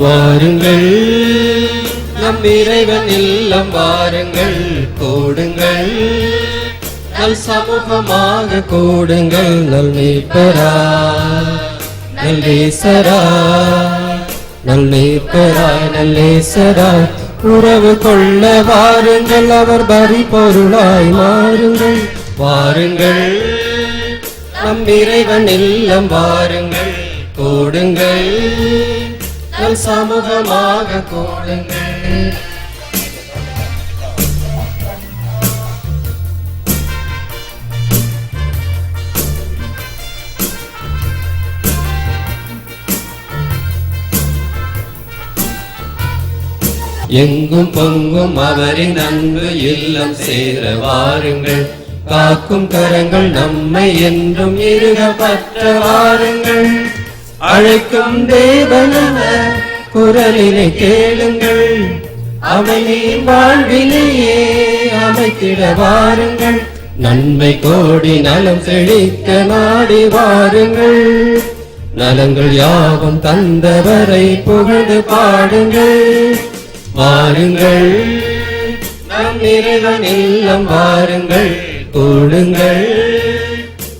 வாருங்கள் நம் இறைவன் இல்லம் வாருங்கள், கூடுங்கள் நல் சமூகமாக கூடுங்கள். நல் மீட்பராய் நல்லேசராய், நல்லேற்பராய் நல்லேசராய் உறவு கொள்ள வாருங்கள். அவர் பரி பொருளாய் மாறுங்கள். வாருங்கள் நம் இறைவன் இல்லம் வாருங்கள், கூடுங்கள் நல் சமூகமாக கூடுங்கள். எங்கும் பொங்கும் அவரின் அன்பு இல்லம் சேர வாருங்கள். காக்கும் கரங்கள் நம்மை என்றும் இருக பற்ற வாருங்கள். அழைக்கும் தேவனவர் குரலினை கேளுங்கள். அவனை வாழ்விலேயே அமைத்திட வாருங்கள். நன்மை கோடி நலம் செழிக்க நாடி வாருங்கள். நலங்கள் யாவும் தந்தவரை புகழ்ந்து பாடுங்கள். வாருங்கள் நம் இறைவன் இல்லம் வாருங்கள், கூடுங்கள்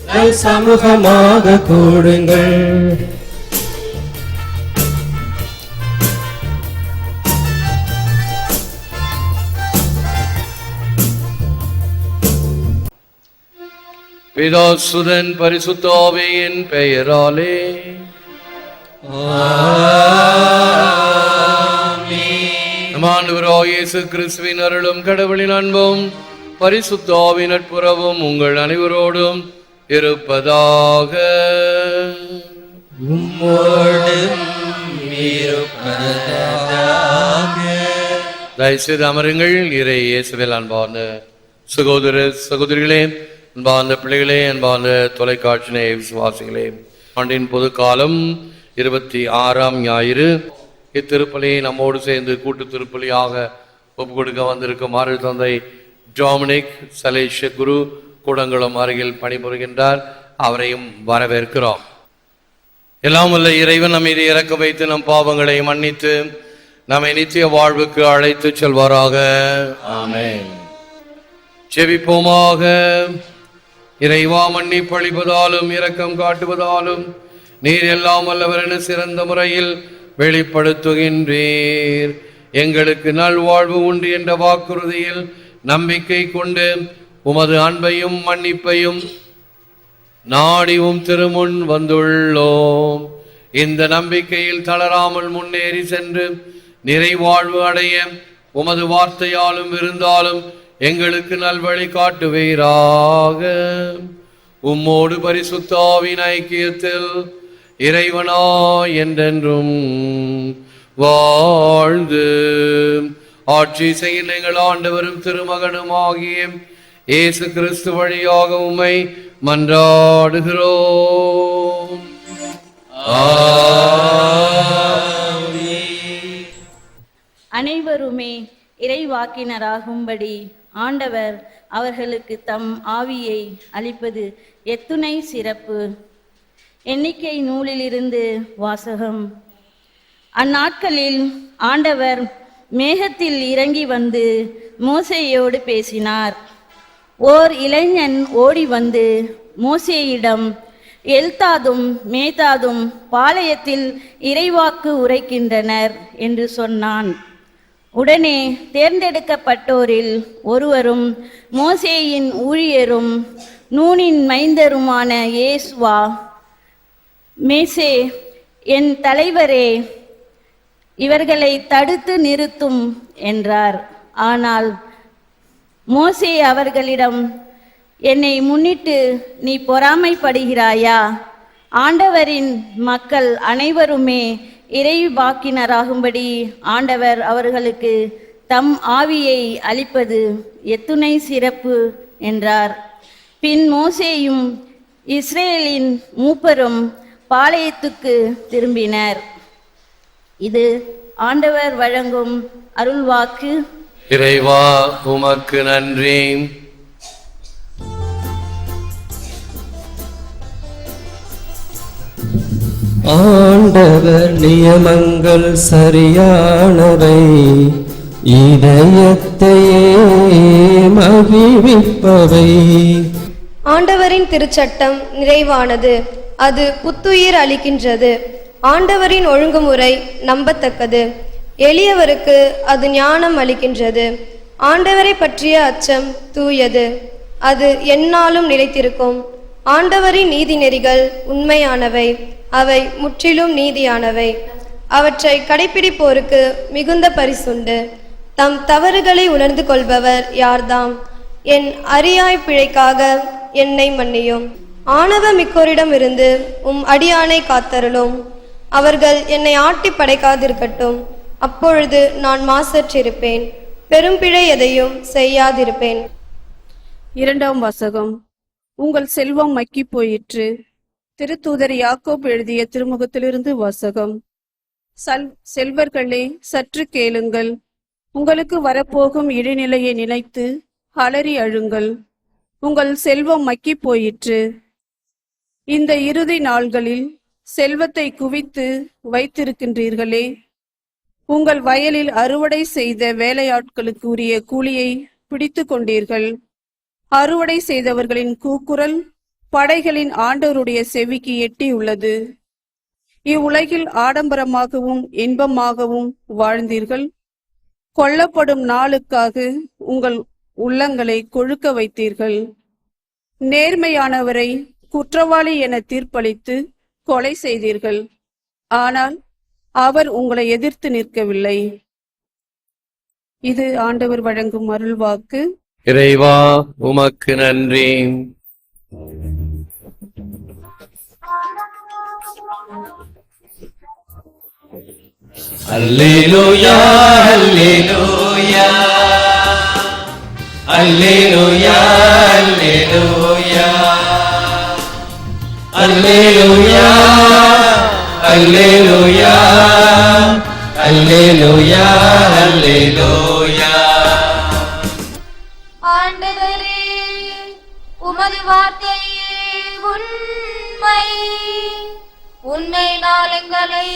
நல் சமூகமாக கூடுங்கள். பிதா சுதன் பரிசுத்த ஆவியின் பெயராலே ஆண்டவராகிய இயேசு கிறிஸ்துவின் அருளும் கடவுளின் அன்பும் பரிசுத்த ஆவியின் நட்புறவும் உங்கள் அனைவரோடும் இருப்பதாக. தயவுசெய்து அமருங்கள். இறை இயேசுவில் அன்பார்ந்த சகோதர சகோதரிகளே, அன்பார்ந்த பிள்ளைகளே, அன்பார்ந்த தொலைக்காட்சி விசுவாசிகளே, ஆண்டின் பொது காலம் 26ஆம் ஞாயிறு. இத்திருப்பலியை நம்மோடு சேர்ந்து கூட்டு திருப்பலியாக ஒப்பு கொடுக்க வந்திருக்கும் அருள் தந்தை டொமினிக் சலேஷ குரு கூடங்குளம் அருகில் பணிபுரிகின்றார். அவரையும் வரவேற்கிறோம். எல்லாம் வல்ல இறைவன் நம் மீது இறக்க வைத்து நம் பாவங்களை மன்னித்து நம்மை நித்திய வாழ்வுக்கு அழைத்து செல்வாராக. ஆமென். ஜெபிப்போமாக. இறைவா, மன்னிப்பளிப்பதாலும் இரக்கம் காட்டுவதாலும் நீர் எல்லாம் வல்லவர் என சிறந்த முறையில் வெளிப்படுத்துகின்றீர். எங்களுக்கு நல்வாழ்வு உண்டு என்ற வாக்குறுதியில் நம்பிக்கை கொண்டு உமது அன்பையும் மன்னிப்பையும் நாடியும் திருமுன் வந்துள்ளோம். இந்த நம்பிக்கையில் தளராமல் முன்னேறி சென்று நிறைவாழ்வு அடைய உமது வார்த்தையாலும் இருந்தாலும் எங்களுக்கு நல்வழி காட்டுவீராக. உம்மோடு பரிசுத்த ஆவியின் ஐக்கியத்தில் இறைவனா என்றென்றும் வாழ்ந்து ஆட்சி செய்ய எங்கள் ஆண்டவரும் திருமகனும் ஆகிய இயேசு கிறிஸ்து வழியாக உம்மை மன்றாடுகிறோம். அனைவருமே இறைவாக்கினராகும்படி ஆண்டவர் அவர்களுக்கு தம் ஆவியை அளிப்பது எத்துணை சிறப்பு. எண்ணிக்கை நூலிலிருந்து வாசகம். அந்நாட்களில் ஆண்டவர் மேகத்தில் இறங்கி வந்து மோசேயோடு பேசினார். ஓர் இளைஞன் ஓடி வந்து மோசேயிடம், எல்தாதும் மேதாதும் பாளையத்தில் இறைவாக்கு உரைக்கின்றனர் என்று சொன்னான். உடனே தேர்ந்தெடுக்கப்பட்டோரில் ஒருவரும் மோசேயின் ஊழியரும் நூனின் மைந்தருமான யேசுவா, மேசே, என் தலைவரே, இவர்களை தடுத்து நிறுத்தும் என்றார். ஆனால் மோசே அவர்களிடம், என்னை முன்னிட்டு நீ பொறாமைப்படுகிறாயா? ஆண்டவரின் மக்கள் அனைவருமே இறைவாக்கினராகும்படி ஆண்டவர் அவர்களுக்கு தம் ஆவியை அளிப்பது எத்துணை சிறப்பு என்றார். பின் மோசேயும் இஸ்ரேலின் மூப்பரும் பாளையத்துக்கு திரும்பினர். இது ஆண்டவர் வழங்கும் அருள்வாக்கு. இறைவா, உமக்கு நன்றி. ஆண்டவர் நியமங்கள் சரியானவை, இதயத்தையே மகிழ்விப்பவை. ஆண்டவரின் திருச்சட்டம் நிறைவானது, அது புத்துயிர் அளிக்கின்றது. ஆண்டவரின் ஒழுங்குமுறை நம்பத்தக்கது, எளியவருக்கு அது ஞானம் அளிக்கின்றது. ஆண்டவரை பற்றிய அச்சம் தூயது, அது எந்நாளும் நிலைத்திருக்கும். ஆண்டவரின் நீதி நெறிகள் உண்மையானவை, அவை முற்றிலும் நீதியானவை. அவற்றை கடைப்பிடிப்போருக்கு மிகுந்த பரிசுண்டு. தம் தவறுகளை உணர்ந்து கொள்பவர் யார்தாம்? என் அறியாய் பிழைக்காக என்னை மன்னியும். ஆணவ மிக்கோரிடம் இருந்து அடியானை காத்தருளும். அவர்கள் என்னை ஆட்டி படைக்காதிருக்கட்டும், அப்பொழுது நான் மாசற்றிருப்பேன், பெரும்பிழை எதையும் செய்யாதிருப்பேன். இரண்டாம் வாசகம். உங்கள் செல்வம் மக்கி போயிற்று. திருத்தூதர் யாக்கோப் எழுதிய திருமுகத்திலிருந்து வாசகம். செல்வர்களே, சற்று கேளுங்கள். உங்களுக்கு வரப்போகும் இடைநிலையை நினைத்து அலறி அழுங்கள். உங்கள் செல்வம் மக்கி போயிற்று. இந்த இறுதி நாள்களில் செல்வத்தை குவித்து வைத்திருக்கின்றீர்களே, உங்கள் வயலில் அறுவடை செய்த வேலையாட்களுக்கு உரிய கூலியை பிடித்து கொண்டீர்கள். அறுவடை செய்தவர்களின் கூக்குரல் படைகளின் ஆண்டவருடைய செவிக்கு எட்டியுள்ளது. இவ்வுலகில் ஆடம்பரமாகவும் இன்பமாகவும் வாழ்ந்தீர்கள். கொல்லப்படும் நாளுக்காக உங்கள் உள்ளங்களை கொழுக்க வைத்தீர்கள். நேர்மையானவரை குற்றவாளி என தீர்ப்பளித்து கொலை செய்தீர்கள். ஆனால் அவர் உங்களை எதிர்த்து நிற்கவில்லை. இது ஆண்டவர் வழங்கும் அருள்வாக்கு. இறைவா, உமக்கு நன்றி. அல்லேலூயா, அல்லேலூயா, அல்லேலூயா, அல்லேலூயா, அல்லேலூயா, அல்லேலூயா, அல்லேலூயா, அல்லேலூயா. ஆண்டவரே, உமது வார்த்தையே உண்மை. உண்மை நாளங்களை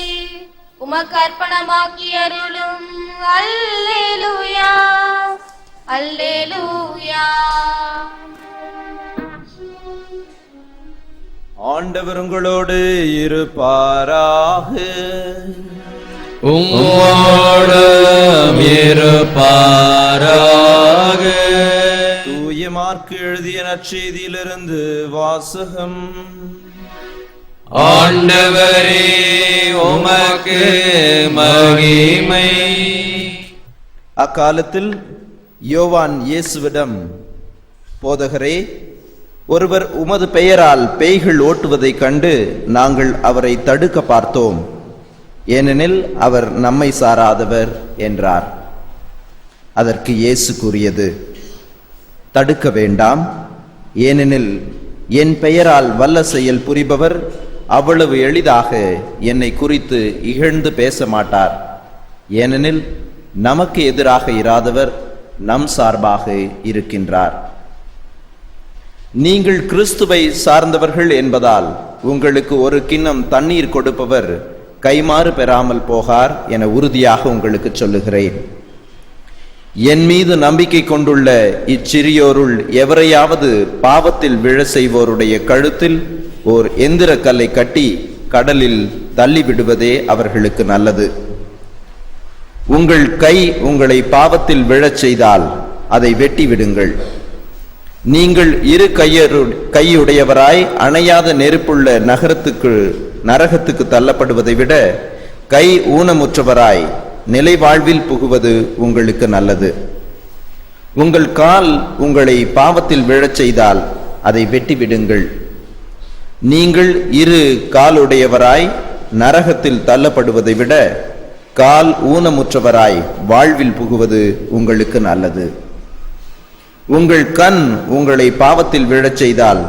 உமக்கு அர்ப்பணமாக்கி அருளும். அல்லேலூயா, அல்லேலூயா. ஆண்டவர் உங்களோடு இருப்பாராக. உம்மோடும் இருப்பாராக. தூய மார்க்கு எழுதிய நற்செய்தியிலிருந்து வாசகம். ஆண்டவரே, உமக்கு மகிமை. அக்காலத்தில் யோவான் இயேசுவிடம், போதகரே, ஒருவர் உமது பெயரால் பேய்கள் ஓட்டுவதைக் கண்டு நாங்கள் அவரை தடுக்க பார்த்தோம், ஏனெனில் அவர் நம்மை சாராதவர் என்றார். அதற்கு இயேசு கூறியது, தடுக்க வேண்டாம், ஏனெனில் என் பெயரால் வல்ல செயல் புரிபவர் அவ்வளவு எளிதாக என்னை குறித்து இகழ்ந்து பேச மாட்டார். ஏனெனில் நமக்கு எதிராக இராதவர் நம் சார்பாக இருக்கின்றார். நீங்கள் கிறிஸ்துவை சார்ந்தவர்கள் என்பதால் உங்களுக்கு ஒரு கிண்ணம் தண்ணீர் கொடுப்பவர் கைமாறு பெறாமல் போகார் என உறுதியாக உங்களுக்கு சொல்லுகிறேன். என் மீது நம்பிக்கை கொண்டுள்ள இச்சிறியோருள் எவரையாவது பாவத்தில் விழ செய்வோருடைய கழுத்தில் ஓர் எந்திர கல்லை கட்டி கடலில் தள்ளிவிடுவதே அவர்களுக்கு நல்லது. உங்கள் கை உங்களை பாவத்தில் விழச் செய்தால் அதை வெட்டி விடுங்கள். நீங்கள் இரு கையுடையவராய் அணையாத நெருப்புள்ள நரகத்துக்கு தள்ளப்படுவதை விட கை ஊனமுற்றவராய் நிலை வாழ்வில் புகுவது உங்களுக்கு நல்லது. உங்கள் கால் உங்களை பாவத்தில் விழச் செய்தால் அதை வெட்டி விடுங்கள். நீங்கள் இரு காலுடையவராய் நரகத்தில் தள்ளப்படுவதை விட கால் ஊனமுற்றவராய் வாழ்வில் புகுவது உங்களுக்கு நல்லது. உங்கள் கண் உங்களை பாவத்தில் விழச் செய்தால்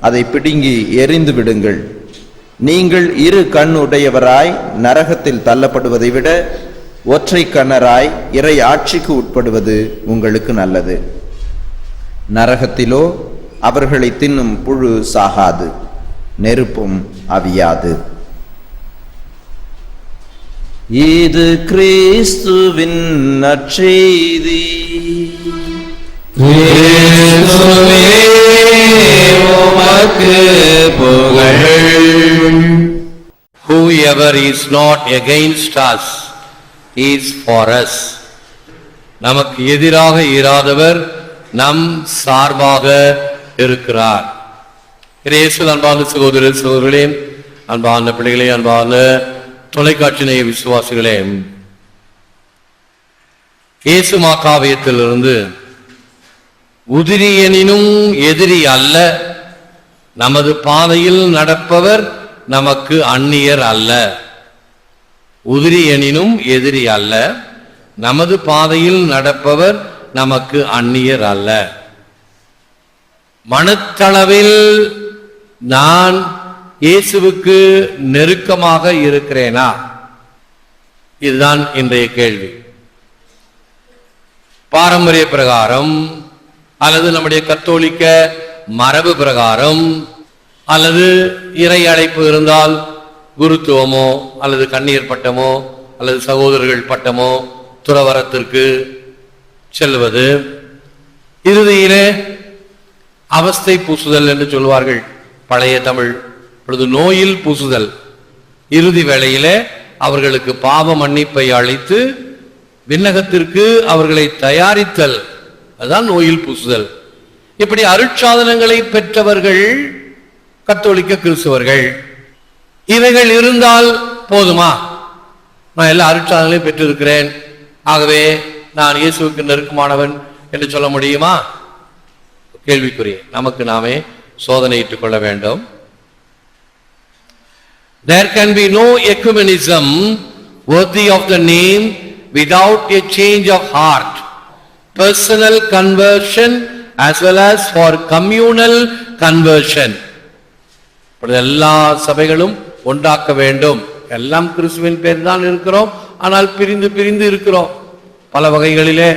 அதை பிடுங்கி எறிந்து விடுங்கள். நீங்கள் இரு கண் உடையவராய் நரகத்தில் தள்ளப்படுவதை விட ஒற்றை கண்ணராய் இறை ஆட்சிக்கு உட்படுவது உங்களுக்கு நல்லது. நரகத்திலோ அவர்களை தின்னும் புழு சாகாது, நெருப்பும் அவியாது. இது கிறிஸ்துவின் நற்செய்தி. கிறிஸ்துவே உமக்கு புகழ். Whoever is not against us is for us. நமக்கு எதிராக இராதவர் நம் சார்பாக இருக்கிறார். இயேசுவில் அன்பான சகோதர சகோதரர்களே, அன்பான பிள்ளைகளே, அன்பான தொலைக்காட்சி நேய விசுவாசிகளே, இயேசு மாகாவியத்திலிருந்து உதிரியனினும் எதிரி அல்ல, நமது பாதையில் நடப்பவர் நமக்கு அந்நியர் அல்ல. உதிரியனினும் எதிரி அல்ல, நமது பாதையில் நடப்பவர் நமக்கு அந்நியர் அல்ல. மனத்தளவில் நான் இயேசுவுக்கு நெருக்கமாக இருக்கிறேனா? இதுதான் இன்றைய கேள்வி. பாரம்பரிய பிரகாரம் அல்லது நம்முடைய கத்தோலிக்க மரபு பிரகாரம் அல்லது இறை அழைப்பு இருந்தால் குருத்துவமோ அல்லது கண்ணீர் பட்டமோ அல்லது சகோதரர்கள் பட்டமோ துறவரத்திற்கு செல்வது, இறுதியிலே அவஸ்தை பூசுதல் என்று சொல்வார்கள் பழைய தமிழ். இப்பொழுது நோயில் பூசுதல். இறுதி வேளையிலே அவர்களுக்கு பாவ மன்னிப்பை அளித்து விண்ணகத்திற்கு அவர்களை தயாரித்தல், அதுதான் நோயில் பூசுதல். இப்படி அருட்சாதனங்களை பெற்றவர்கள் கத்தோலிக்க கிறிஸ்தவர்கள். இவைகள் இருந்தால் போதுமா? நான் எல்லா அருட்சாதனையும் பெற்றிருக்கிறேன், ஆகவே நான் இயேசுவுக்கு நெருக்கமானவன் என்று சொல்ல முடியுமா? கேள்விக்குரிய. நமக்கு நாமே சோதனையிட்டுக் கொள்ள வேண்டும். There can be no ecumenism worthy of the name without a change of heart, personal conversion as well as for communal conversion. எல்லா சபைகளும் ஒன்றாக்க வேண்டும். எல்லாம் கிறிஸ்துவின் பேர் தான் இருக்கிறோம், ஆனால் பிரிந்து பிரிந்து இருக்கிறோம் பல வகைகளிலே.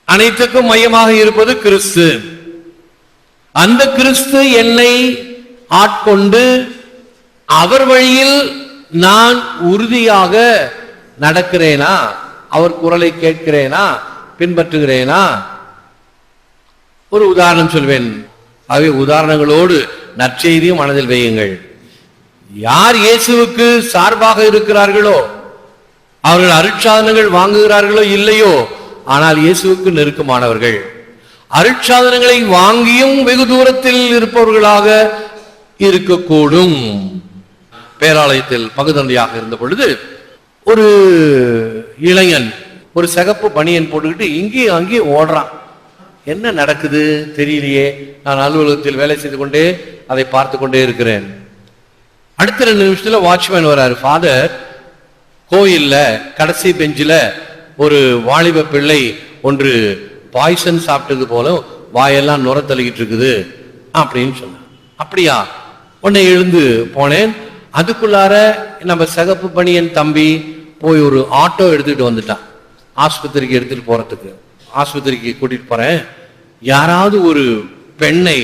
அனைத்துக்கும் மையமாக இருப்பது கிறிஸ்து. அந்த கிறிஸ்து என்னை ஆட்கொண்டு அவர் வழியில் நான் உறுதியாக நடக்கிறேனா? அவர் குரலை கேட்கிறேனா? பின்பற்றுகிறேனா? ஒரு உதாரணம் சொல்வேன். ஆகவே உதாரணங்களோடு நற்செய்தியும் மனதில் வையுங்கள். யார் இயேசுவுக்கு சார்பாக இருக்கிறார்களோ, அவர்கள் அருட்சாதனங்கள் வாங்குகிறார்களோ இல்லையோ, ஆனால் இயேசுவுக்கு நெருக்கமானவர்கள். அருட்சாதனங்களை வாங்கியும் வெகு தூரத்தில் இருப்பவர்களாக இருக்கக்கூடும். பேராலயத்தில் பகுதந்தையாக இருந்த பொழுது ஒரு இளைஞன் ஒரு சிகப்பு பனியன் போட்டுக்கிட்டு இங்கேயும் அங்கேயும் ஓடுறான். என்ன நடக்குது தெரியலையே. நான் அலுவலகத்தில் வேலை செய்து கொண்டே அதை பார்த்து கொண்டே இருக்கிறேன். அடுத்த 2 நிமிஷத்துல வாட்ச்மேன் வராரு. ஃபாதர், கோயில்ல கடைசி பெஞ்சில ஒரு வாலிப பிள்ளை ஒன்று பாய்சன் சாப்பிட்டது போல வாயெல்லாம் நுர தள்ளிக்கிட்டு இருக்குது அப்படின்னு சொன்னான். அப்படியா? உடனே எழுந்து போனேன். அதுக்குள்ளார நம்ம சிகப்பு பனியன் தம்பி போய் ஒரு ஆட்டோ எடுத்துக்கிட்டு வந்துட்டான். ஆஸ்பத்திரிக்கு எடுத்துட்டு போறதுக்கு. ஆஸ்பத்திரிக்கு கூட்டிட்டு போறேன். யாராவது ஒரு பெண்ணை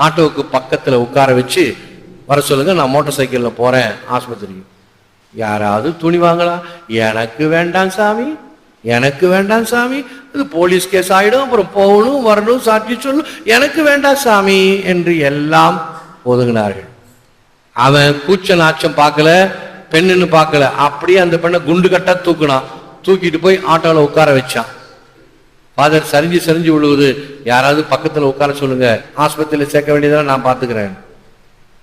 ஆட்டோவுக்கு பக்கத்துல உட்கார வச்சு வர சொல்லுங்க, நான் மோட்டார் சைக்கிள்ல போறேன் ஆஸ்பத்திரிக்கு. யாராவது துணிவாங்களா? எனக்கு வேண்டாம் சாமி, எனக்கு வேண்டாம் சாமி, இது போலீஸ் கேஸ் ஆயிடும், அப்புறம் போகணும் வரணும் சாட்சி சொல்லணும், எனக்கு வேண்டாம் சாமி என்று எல்லாம் ஒதுங்கினார்கள். அவன் கூச்ச நாச்சம் பார்க்கல, பெண்ணுன்னு பார்க்கல, அப்படியே அந்த பெண்ணை குண்டு கட்டா தூக்குனான். தூக்கிட்டு போய் ஆட்டோல உட்கார வச்சான். ஃபாதர் சரிஞ்சு சரிஞ்சு விழுவுது, யாராவது பக்கத்துல உட்கார சொல்லுங்க, ஆஸ்பத்திரியில சேர்க்க வேண்டியதெல்லாம் நான் பார்த்துக்கிறேன்.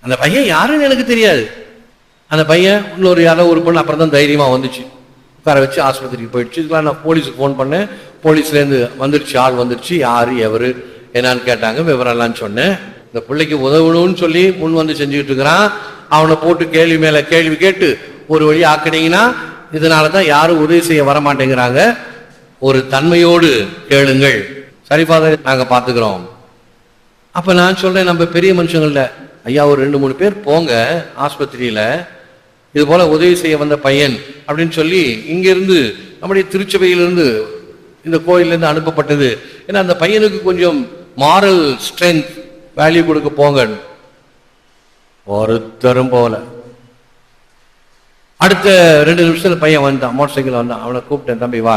அந்த பையன் யாருன்னு எனக்கு தெரியாது. அந்த பையன் இன்னொரு யாரோ ஒரு பொண்ணு அப்புறம் தான் தைரியமா வந்துச்சு, உட்கார வச்சு ஆஸ்பத்திரிக்கு போயிடுச்சு. இதுக்கெல்லாம் நான் போலீஸுக்கு ஃபோன் பண்ணேன். போலீஸ்லேருந்து வந்துருச்சு, ஆள் வந்துருச்சு. யாரு எவரு என்னான்னு கேட்டாங்க, விவரம்லாம் சொன்னேன். இந்த பிள்ளைக்கு உதவணும்னு சொல்லி முன் வந்து செஞ்சுக்கிட்டு இருக்கிறான். அவனை போட்டு கேள்வி மேல கேள்வி கேட்டு ஒரு வழி ஆக்கினீங்கன்னா, இதனாலதான் யாரும் உதவி செய்ய வரமாட்டேங்கிறாங்க. ஒரு தன்மையோடு கேளுங்கள். சரி ஃபாதர், நாங்க பாத்துக்கிறோம். அப்ப நான் சொல்றேன், நம்ம பெரிய மனுஷங்கள்ல ஐயா ஒரு 2-3 பேர் போங்க ஆஸ்பத்திரியில, இது போல உதவி செய்ய வந்த பையன் அப்படின்னு சொல்லி இங்கிருந்து நம்முடைய திருச்சபையிலிருந்து இந்த கோயிலிருந்து அனுப்பப்பட்டது. ஏன்னா அந்த பையனுக்கு கொஞ்சம் மாரல் ஸ்ட்ரென்த் வேல்யூ கொடுக்க போங்க. ஒருத்தரும் போல. அடுத்த 2 நிமிஷத்துல பையன் வந்தான், மோட்டர் சைக்கிள் வந்தான். அவனை கூப்பிட்டேன், தம்பி வா,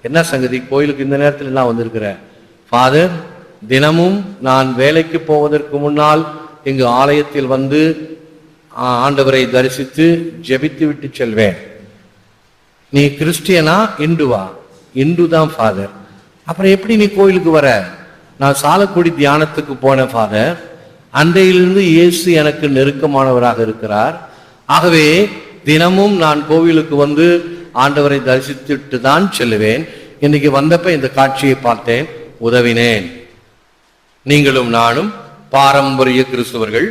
என்ன சங்கதி, கோயிலுக்கு இந்த நேரத்துல எல்லாம் வந்திருக்கிற? ஃபாதர், தினமும் நான் வேலைக்கு போவதற்கு முன்னால் இங்கு ஆலயத்தில் வந்து ஆண்டவரை தரிசித்து ஜெபித்து விட்டு செல்வேன். நீ கிறிஸ்டியனா இந்துவா? இந்து தான் ஃபாதர். அப்புறம் எப்படி நீ கோயிலுக்கு வர? நான் சாலக்குடி தியானத்துக்கு போனேன் ஃபாதர். அன்றையிலிருந்து இயேசு எனக்கு நெருக்கமானவராக இருக்கிறார். ஆகவே தினமும் நான் கோவிலுக்கு வந்து ஆண்டவரை தரிசித்துட்டு தான் செல்லுவேன். இன்னைக்கு வந்தப்ப இந்த காட்சியை பார்த்தேன், உதவினேன். நீங்களும் நானும் பாரம்பரிய கிறிஸ்தவர்கள்,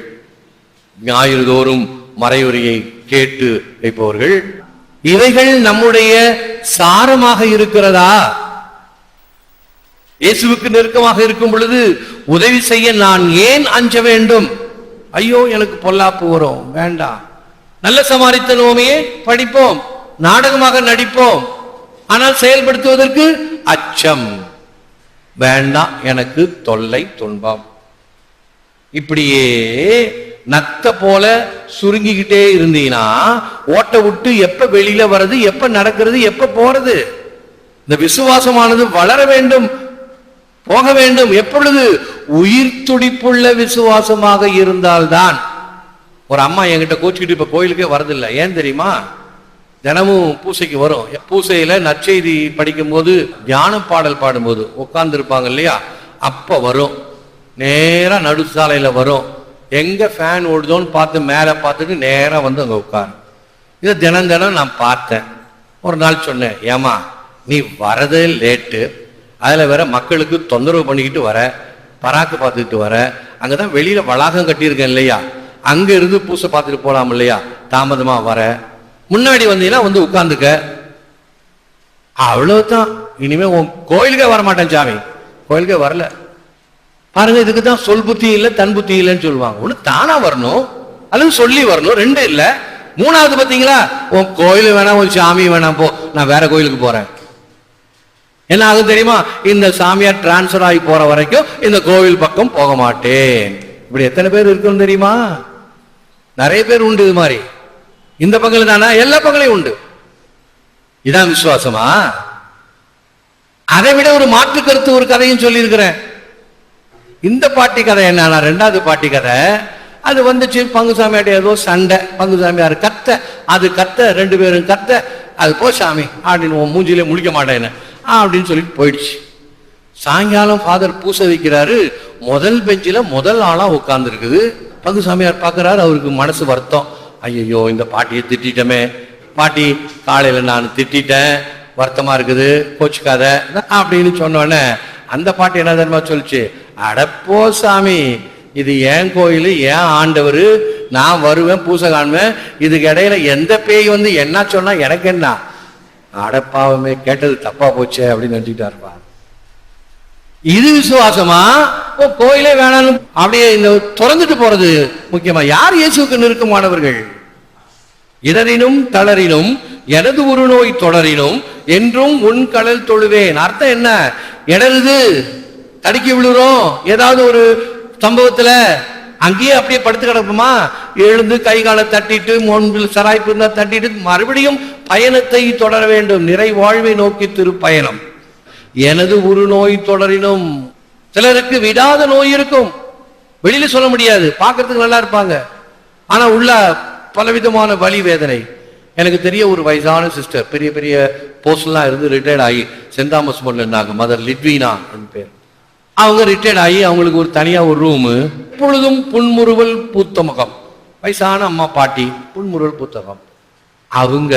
ஞாயிறு தோறும் மறையுரையை கேட்டு வைப்பவர்கள். இவைகள் நம்முடைய சாரமாக இருக்கிறதா? இயேசுவுக்கு நெருக்கமாக இருக்கும் பொழுது உதவி செய்ய நான் ஏன் அஞ்ச வேண்டும்? ஐயோ எனக்கு பொல்லாப்பு வரும், வேண்டாம். நல்ல சமாரித்தன் உவமையை படிப்போம், நாடகமாக நடிப்போம், ஆனால் செயல்படுத்துவதற்கு அச்சம் வேண்டாம், எனக்கு தொல்லை துன்பம். இப்படியே நத்த போல சுருங்கிக்கிட்டே இருந்தீங்கன்னா ஓட்ட விட்டு எப்ப வெளியில வர்றது, எப்ப நடக்கிறது, எப்ப போறது? இந்த விசுவாசமானது வளர வேண்டும், போக வேண்டும். எப்பொழுது? உயிர் துடிப்புள்ள விசுவாசமாக இருந்தால்தான். ஒரு அம்மா என்கிட்ட கோச்சிக்கிட்டு இப்ப கோயிலுக்கே வரதில்லை. ஏன் தெரியுமா? தினமும் பூசைக்கு வரும். பூசையில நற்செய்தி படிக்கும் போது, தியான பாடல் பாடும்போது உட்கார்ந்து இருப்பாங்க இல்லையா, அப்ப வரும். நேரா நடுசாலையில வரும். எங்க ஃபேன் ஓடுதோன்னு பார்த்து மேலே பார்த்துட்டு நேரா வந்து அங்க உட்காரு. இதை தினம் தினம் நான் பார்த்தேன். ஒரு நாள் சொன்னேன், ஏமா நீ வரதே லேட்டு, அதுல வேற மக்களுக்கு தொந்தரவு பண்ணிக்கிட்டு வர, பராக்கு பார்த்துக்கிட்டு வர, அங்கதான் வெளியில வளாகம் கட்டியிருக்கேன் இல்லையா, அங்க இருந்து பூசை பார்த்துட்டு போலாம் இல்லையா, தாமதமா வர, முன்னாடி வந்தீங்கன்னா வந்து உட்கார்ந்துக்க, அவ்வளவுதான். இனிமே உன் கோயிலுக்கே வரமாட்டேன் சாமி. கோயிலுக்கே வரல. பாருங்க, இதுக்கு தான் சொல் புத்தி இல்லை தன் புத்தி இல்லைன்னு சொல்லுவாங்க. ஒண்ணு தானா வரணும் அல்லது சொல்லி வரணும், ரெண்டு இல்ல. மூணாவது பாத்தீங்களா, உன் கோயில் வேணாம், உன் சாமி வேணாம், போ, நான் வேற கோயிலுக்கு போறேன். என்ன ஆகும் தெரியுமா? இந்த சாமியார் டிரான்ஸ்பர் ஆகி போற வரைக்கும் இந்த கோவில் பக்கம் போக மாட்டேன். இப்படி எத்தனை பேர் இருக்குன்னு தெரியுமா? நிறைய பேர் உண்டு இது மாதிரி. இந்த பக்கம் தானா, எல்லா பக்கங்களையும் உண்டு. இதான் விசுவாசமா? அதை விட ஒரு மாற்று கருத்து ஒரு கதையும் சொல்லி இருக்கிறேன். இந்த பாட்டி கதை என்னன்னா, 2வது பாட்டி கதை. அது வந்துச்சு, பங்குசாமியாட்ட ஏதோ சண்டை, பங்குசாமியார் கத்த, அது கத்த, 2 பேரும் கத்த, அது போ சாமி அப்படின்னு மூஞ்சிலே முழிக்க மாட்டேன் அப்படின்னு சொல்லிட்டு போயிடுச்சு. சாயங்காலம் ஃபாதர் பூசை வைக்கிறாரு. முதல் பெஞ்சில முதல் ஆளா உட்கார்ந்து இருக்குது. பங்குசாமியார் பார்க்கிறாரு, அவருக்கு மனசு வருத்தம். ஐயோ இந்த பாட்டியை திட்டமே, பாட்டி காலையில நான் திட்டேன், வருத்தமா இருக்குது, கோச்சுக்காத அப்படின்னு சொன்னோடனே அந்த பாட்டி என்ன தெரியுமா சொல்லிச்சு, அடப்போ சாமி, இது ஏன் கோயில், ஏன் ஆண்டவர், நான் வருவேன் பூசை காணுவேன், இதுக்கு இடையில எந்த பேய் வந்து என்ன சொன்னா எனக்கு என்ன, அடப்பாவமே கேட்டது தப்பா போச்சே அப்படின்னு நினைச்சுக்கிட்டா இருப்பா. இது விசுவாசமா? கோயிலே வேணாலும் அப்படியே இந்த திறந்துட்டு போறது முக்கியமா? யார் இயேசுக்கு நெருக்கமானவர்கள்? இடரினும் தளரினும் எனது ஒரு நோய் தொடரினும் என்றும் உன் கடல் தொழுவேன். அர்த்தம் என்ன? இடருது, தடுக்கி விழுறோம், ஏதாவது ஒரு சம்பவத்துல அங்கேயே அப்படியே படுத்து கிடக்குமா, எழுந்து கை காலை தட்டிட்டு, முன்பில் சராய்ப்பு இருந்தா தட்டிட்டு மறுபடியும் பயணத்தை தொடர வேண்டும். நிறை வாழ்வை நோக்கி திரு பயணம். எனது ஒரு நோய் தொடரினும். சிலருக்கு விடாத நோய் இருக்கும், வெளியில சொல்ல முடியாது, பார்க்கறதுக்கு நல்லா இருப்பாங்க, ஆனா உள்ள பலவிதமான வலி வேதனை. எனக்கு தெரிய ஒரு வயசான சிஸ்டர், பெரிய பெரிய போஸ்ட்லாம் இருந்து ரிட்டையர்ட் ஆகி சென்ட் தாமஸ் மோட்ல இருந்தாங்க, மதர் லிட்வினா பேர். அவங்க ரிட்டையர்ட் ஆகி அவங்களுக்கு ஒரு தனியா ஒரு ரூமு, எப்பொழுதும் புன்முறுவல் பூத்த முகம், வயசான அம்மா பாட்டி, புன்முறுவல் புத்தகம். அவங்க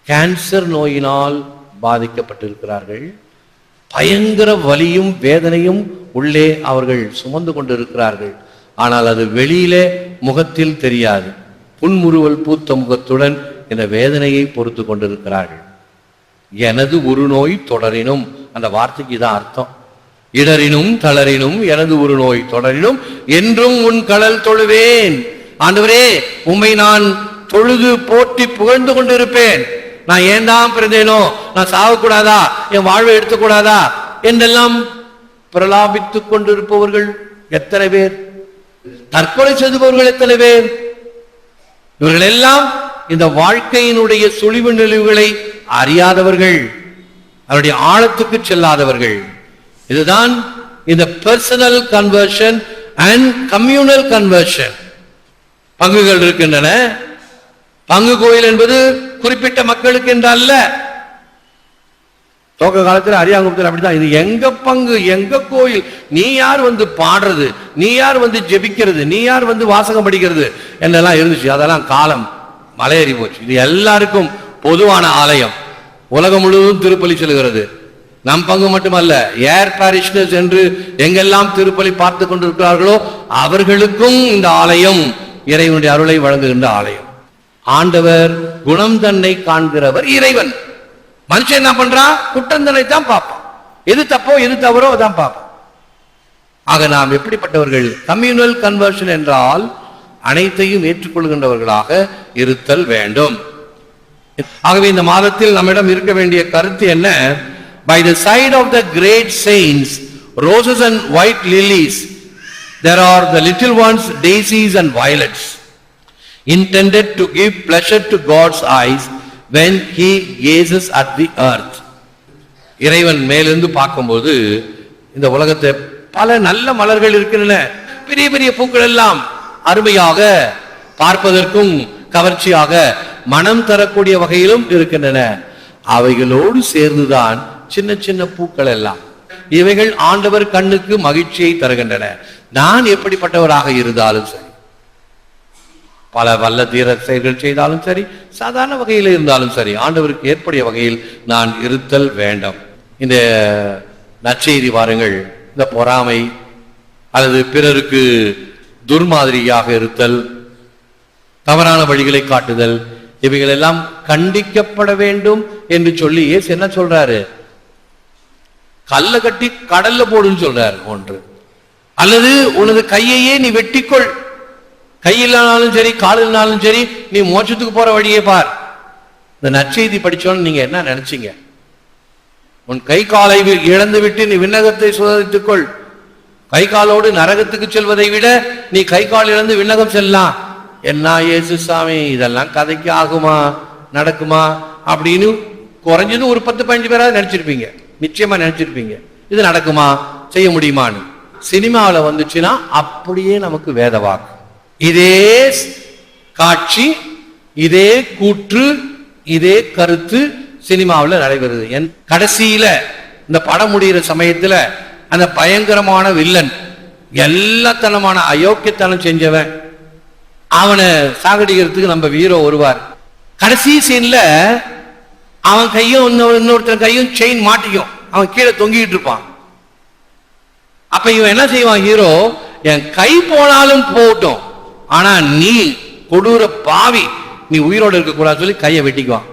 கேன்சர் நோயினால் பாதிக்கப்பட்டிருக்கிறார்கள். பயங்கர வலியும் வேதனையும் உள்ளே அவர்கள் சுமந்து கொண்டிருக்கிறார்கள். ஆனால் அது வெளியிலே முகத்தில் தெரியாது. புன்முறுவல் பூத்த முகத்துடன் இந்த வேதனையை பொறுத்து கொண்டிருக்கிறார்கள். எனது ஒரு நோய் தொடரினும், அந்த வார்த்தைக்கு தான் அர்த்தம். இடரினும் தளரினும் எனது ஒரு நோய் தொடரினும் என்றும் உன் கடல் தொழுவேன். ஆண்டவரே, உம்மை நான் தொழுது போற்றி புகழ்ந்து கொண்டிருப்பேன். நான் ஏன் தான் பிறந்தேனோ, நான் சாகக்கூடாதா, என் வாழ்வை எடுத்துக்கூடாதா என்றெல்லாம் பிரலாபித்துக் கொண்டிருப்பவர்கள் எத்தனை பேர்? தற்கொலை செய்துபவர்கள் எத்தனை பேர்? இவர்கள் எல்லாம் இந்த வாழ்க்கையினுடைய சுழிவு நெளிவுகளை அறியாதவர்கள், அவருடைய ஆழத்துக்கு செல்லாதவர்கள். இதுதான் இந்த personal conversion and communal conversion. பங்குகள் இருக்கின்றன. பங்கு கோயில் என்பது குறிப்பிட்ட மக்களுக்கு என்றல்ல. துவக்க காலத்தில் அரியாங்குப்பத்தில் அப்படிதான். இது எங்க பங்கு, எங்க கோயில், நீ யார் வந்து பாடுறது, நீ யார் வந்து ஜெபிக்கிறது, நீ யார் வந்து வாசகம் படிக்கிறது என்றெல்லாம் இருந்துச்சு. அதெல்லாம் காலம் மலையேறி போச்சு. இது எல்லாருக்கும் பொதுவான ஆலயம். உலகம் முழுவதும் திருப்பலி செல்கிறது. நம் பங்கு மட்டுமல்ல, ஏர் பாரிஷ்னர்ஸ் என்று எங்கெல்லாம் திருப்பலி பார்த்து கொண்டிருக்கிறார்களோ அவர்களுக்கும் இந்த ஆலயம் இறைவனுடைய அருளை வழங்குகின்ற ஆலயம். ஆண்டவர் குணம் தன்னை காண்கிறவர் இறைவன். மனுஷன் என்ன பண்றான்? குற்றந்தனை தான் பார்ப்பான். எது தப்போ எது தவறோ அதான் பார்ப்பான். ஆக நாம் எப்படிப்பட்டவர்கள்? கம்யூனல் கன்வர்ஷன் என்றால் அனைத்தையும் ஏற்றுக்கொள்கின்றவர்களாக இருத்தல் வேண்டும். ஆகவே இந்த மாதத்தில் நம்மிடம் இருக்க வேண்டிய கருத்து என்ன? By the side of the great saints, roses and white lilies, there are the little ones, daisies and violets, intended to give pleasure to God's eyes when he gazes at the earth. இறைவன் மேலிருந்து பார்க்கும்போது இந்த உலகத்தை பல நல்ல மலர்கள் இருக்கின்றன. பெரிய பெரிய பூக்கள் எல்லாம் அருமையாக பார்ப்பதற்கும் கவர்ச்சியாக மனம் தரக்கூடிய வகையிலும் இருக்கின்றன. அவைகளோடு சேர்ந்துதான் சின்ன சின்ன பூக்கள் எல்லாம். இவைகள் ஆண்டவர் கண்ணுக்கு மகிழ்ச்சியை தருகின்றன. நான் எப்படிப்பட்டவராக இருந்தாலும் சரி, பல வல்ல தீர செயல்கள் செய்தாலும் சரி, சாதாரண வகையில் இருந்தாலும் சரி, ஆண்டவருக்கு ஏற்படைய வகையில் நான் இருத்தல் வேண்டும். இந்த நற்செய்தி வாருங்கள். இந்த பொறாமை அல்லது பிறருக்கு துர்மாதிரியாக இருத்தல், தவறான வழிகளை காட்டுதல், இவைகள் எல்லாம் கண்டிக்கப்பட வேண்டும் என்று சொல்லி இயேசு என்ன சொல்றாரு? கல்ல கட்டி கடல்ல போடுன்னு சொல்றாரு ஒன்று. அல்லது உனது கையையே நீ வெட்டிக்கொள், கையிலானாலும் சரி காலினாலும் சரி, நீ மோட்சத்துக்கு போற வழியே பார். இந்த நற்செய்தி படிச்சோன்னு நீங்க என்ன நினைச்சீங்க? உன் கை காலை இழந்து விட்டு நீ விண்ணகத்தை சுதந்தித்துக் கொள். கை காலோடு நரகத்துக்கு செல்வதை விட நீ கை கால் இழந்து விண்ணகம் செல்லலாம். என்ன இயேசு சாமி, இதெல்லாம் கதைக்கு ஆகுமா, நடக்குமா அப்படின்னு குறைஞ்சது ஒரு 10-15 பேராவது நினைச்சிருப்பீங்க. நிச்சயமா நினைச்சிருப்பீங்க, இது நடக்குமா, செய்ய முடியுமான்னு. சினிமாவில் வந்துச்சுன்னா அப்படியே நமக்கு வேத வாக்கு. இதே காட்சி, இதே கூற்று, இதே கருத்து சினிமாவில் நடைபெறுது. கடைசியில இந்த படம் முடிகிற சமயத்துல அந்த பயங்கரமான வில்லன், எல்லாத்தனமான அயோக்கியத்தனம் செஞ்சவன், அவனை சாகடிக்கிறதுக்கு நம்ம ஹீரோ வருவார். கடைசி சீன்ல அவன் கையும் இன்னொருத்தன் கையும் செயின் மாட்டிக்கும், அவன் கீழே தொங்கிட்டு இருப்பான். அப்ப இவன் என்ன செய்வான்? ஹீரோ, என் கை போனாலும் போகட்டும், ஆனா நீ கொடூர பாவி, நீ உயிரோடு இருக்க கூடாது சொல்லி கையை வெட்டிக்குவான்.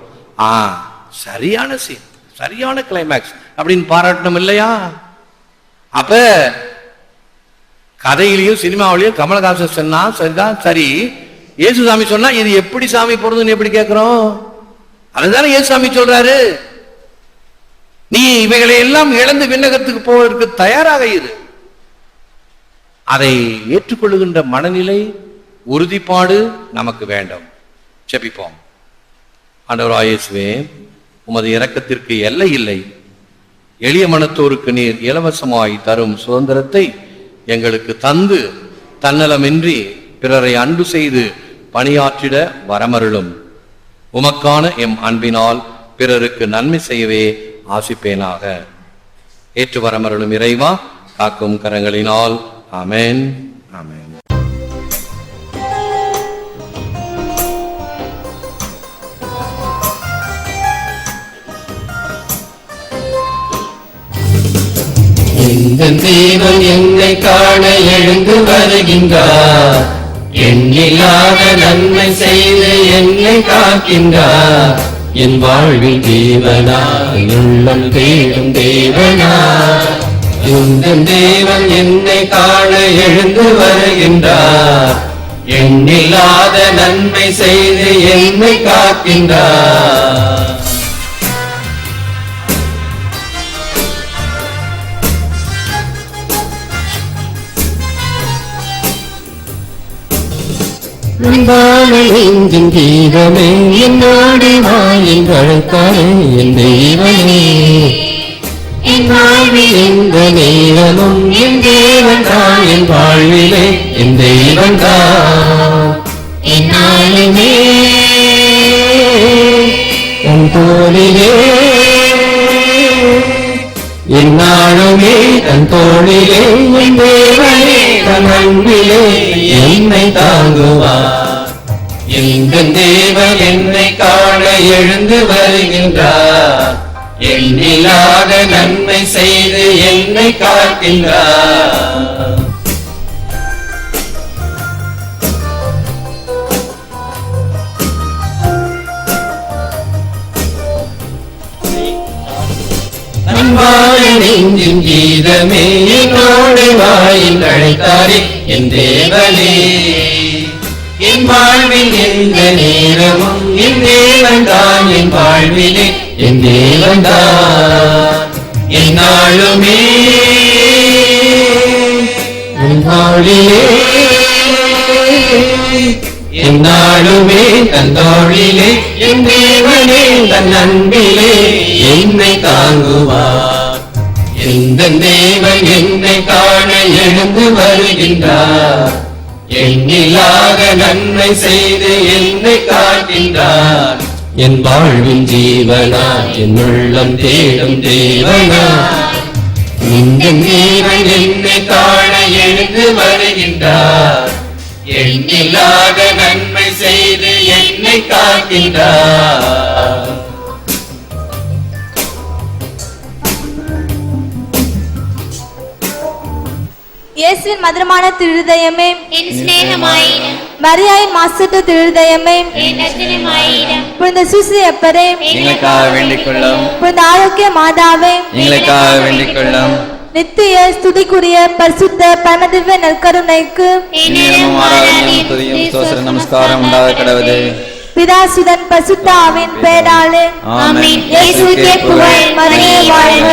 சரியான சீன், சரியான கிளைமேக்ஸ் அப்படின்னு பாராட்டணும் இல்லையா? அப்ப கதையிலையும் சினிமாவிலையும் கமலஹாசன் சொன்னா சரிதான் சரி, இயேசுசாமி சொன்னா இது எப்படி சாமி போறதுன்னு எப்படி கேட்கிறோம்? அதுதானே இயேசுசாமி சொல்றாரு. நீ இவைகளை எல்லாம் இழந்து விண்ணகத்துக்கு போவதற்கு தயாராக இரு. அதை ஏற்றுக்கொள்ளுகின்ற மனநிலை, உறுதிப்பாடு நமக்கு வேண்டும். ஜெபிப்போம். ஆண்டவராகிய இயேசுவே, உமது இரக்கத்திற்கு எல்லை இல்லை. எளிய மனத்தோருக்கு நீர் இலவசமாய் தரும் சுதந்திரத்தை எங்களுக்கு தந்து தன்னலமின்றி பிறரை அன்பு செய்து பணியாற்றிட வரமருளும். உமக்கான எம் அன்பினால் பிறருக்கு நன்மை செய்யவே ஆசிப்பேனாக. ஏற்று வரமருளும் இறைவா, காக்கும் கரங்களினால். ஆமென், ஆமென். எங்கள் தேவன் என்னை காண எழுந்து வருகின்றார், எண்ணில்லாத நன்மை செய்து என்னை காக்கின்றார். என் வாழ்வில் தேவனா, உள்ளம் தேடும் தேவனா, எங்கள் தேவன் என்னை காண எழுந்து வருகின்றார், எண்ணில்லாத நன்மை செய்து என்னை காக்கின்றார். அன்பான நெஞ்சின் கீதமே என்னோடு வாயின் அழைத்தாரே என் தெய்வமே என் வாழ்வில் எந்த நேரமும் என் தேவன் தான் என் வாழ்விலே என் தெய்வன் தான் என்னாலுமே என் தோளிலே என்னாலுமே தன் தோளிலே என் தேவனே தன் அன்பிலே என்னை தாங்குவார் எந்த தேவன் என்னை காண எழுந்து வருகின்றார் எண்ணில்லாத நன்மை செய்து என்னை காக்கின்றார் நெஞ்சின் கீதமே என்னோடு வாயில் அழைத்தாரே என் தேவனே என் வாழ்வில் எந்த நேரமும் என் தேவன் தான் என் வாழ்விலே என் தேவன் தான் என்னாலுமே என் வாழ்விலே என்னாலுமே தன் தோளிலே என் தேவனே தன் அன்பிலே என்னை தாங்குவார் எந்த தேவன் என்னை காண எழுந்து வருகின்றார் எண்ணில்லாத நன்மை செய்து என்னை காக்கின்றார் என் வாழ்வின் ஜீவனா என் உள்ளம் தேடும் தேவனா இந்த தேவன் என்னை காண எழுந்து வருகின்றார் எண்ணில்லாத நன்மை செய்து என்னை காக்கின்றார் இயேசுவின் மதுரமான திருதயமே என் சிநேகமாயிரம் மரியாயின் மாசற்ற திருதயமே என் ரத்தினமாயிரம் புனித சூசையப்பரே எங்களுக்காக வேண்டிக் கொள்ளும் புனித ஆரோக்கிய மாதாவே எங்களுக்காக வேண்டிக் கொள்ளும் நித்திய ஸ்துதிக்குரிய பரிசுத்த பரமதிவ்ய நற்கருணைக்கு நேரமும் ஆராதனையும் துதியும் ஸ்தோத்திர நமஸ்காரம் உண்டாக கடவுளே. பிதாசுதன் பரிசுத்த ஆவியின் பெயராலே ஆமென். இயேசுவுக்கே புகழ் மரியே வாழ்க.